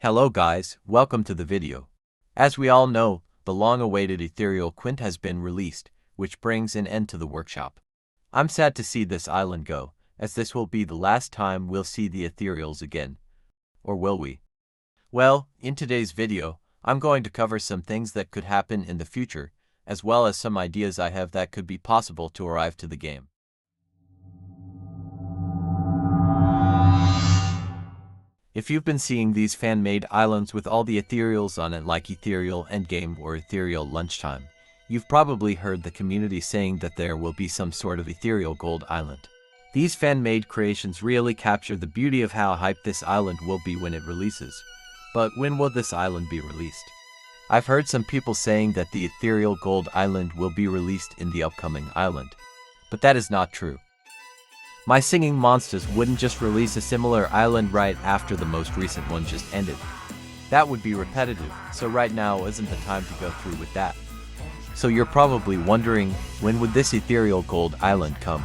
Hello guys, welcome to the video. As we all know, the long-awaited Ethereal Quint has been released, which brings an end to the workshop. I'm sad to see this island go, as this will be the last time we'll see the Ethereals again. Or will we? Well, in today's video, I'm going to cover some things that could happen in the future, as well as some ideas I have that could be possible to arrive to the game. If you've been seeing these fan-made islands with all the ethereals on it like Ethereal Endgame or Ethereal Lunchtime, you've probably heard the community saying that there will be some sort of ethereal gold island. These fan-made creations really capture the beauty of how hyped this island will be when it releases. But when will this island be released? I've heard some people saying that the ethereal gold island will be released in the upcoming island. But that is not true. My Singing Monsters wouldn't just release a similar island right after the most recent one just ended. That would be repetitive, so right now isn't the time to go through with that. So you're probably wondering, when would this ethereal gold island come?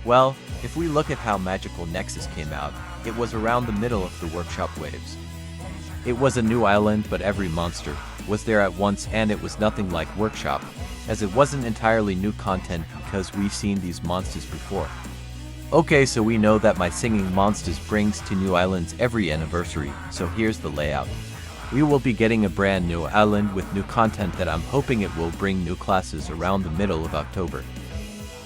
Well, if we look at how Magical Nexus came out, it was around the middle of the workshop waves. It was a new island, but every monster was there at once, and it was nothing like workshop, as it wasn't entirely new content because we've seen these monsters before. Okay, so we know that My Singing Monsters brings to new islands every anniversary, so here's the layout. We will be getting a brand new island with new content that I'm hoping it will bring new classes around the middle of October.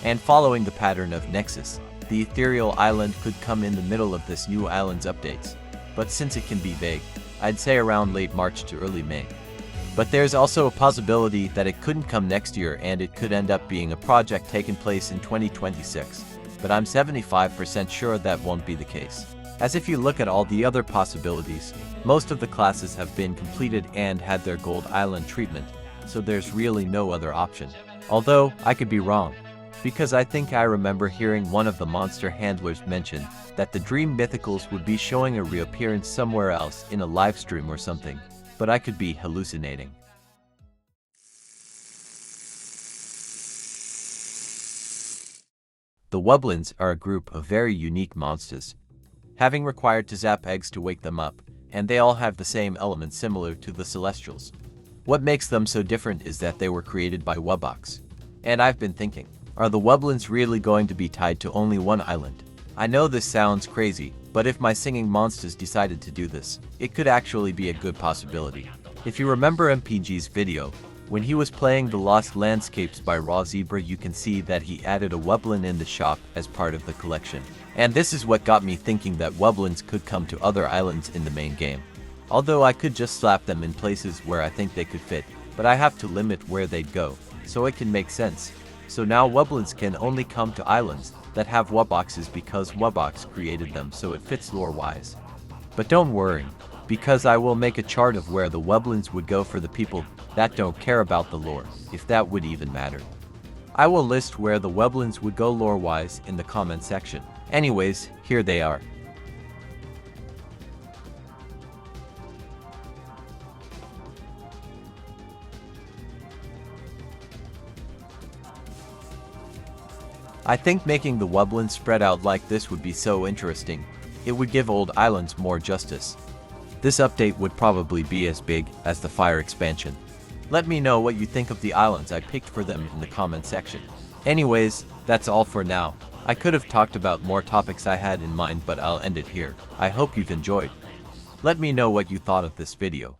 And following the pattern of Nexus, the Ethereal Island could come in the middle of this new island's updates. But since it can be vague, I'd say around late March to early May. But there's also a possibility that it couldn't come next year and it could end up being a project taking place in 2026. But I'm 75% sure that won't be the case. As if you look at all the other possibilities, most of the classes have been completed and had their gold island treatment, so there's really no other option. Although, I could be wrong, because I think I remember hearing one of the monster handlers mention that the Dream Mythicals would be showing a reappearance somewhere else in a livestream or something, but I could be hallucinating. The Wublins are a group of very unique monsters, having required to zap eggs to wake them up, and they all have the same elements similar to the Celestials. What makes them so different is that they were created by Wubox. And I've been thinking, are the Wublins really going to be tied to only one island? I know this sounds crazy, but if My Singing Monsters decided to do this, it could actually be a good possibility. If you remember MPG's video, when he was playing the Lost Landscapes by Raw Zebra, you can see that he added a Wublin in the shop as part of the collection. And this is what got me thinking that Wublins could come to other islands in the main game. Although I could just slap them in places where I think they could fit, but I have to limit where they'd go, so it can make sense. So now Wublins can only come to islands that have Wuboxes because Wubox created them, so it fits lore-wise. But don't worry, because I will make a chart of where the Wublins would go for the people that don't care about the lore, if that would even matter. I will list where the Wublins would go lore-wise in the comment section. Anyways, here they are. I think making the Wublins spread out like this would be so interesting. It would give old islands more justice. This update would probably be as big as the Fire expansion. Let me know what you think of the islands I picked for them in the comment section. Anyways, that's all for now. I could have talked about more topics I had in mind, but I'll end it here. I hope you've enjoyed. Let me know what you thought of this video.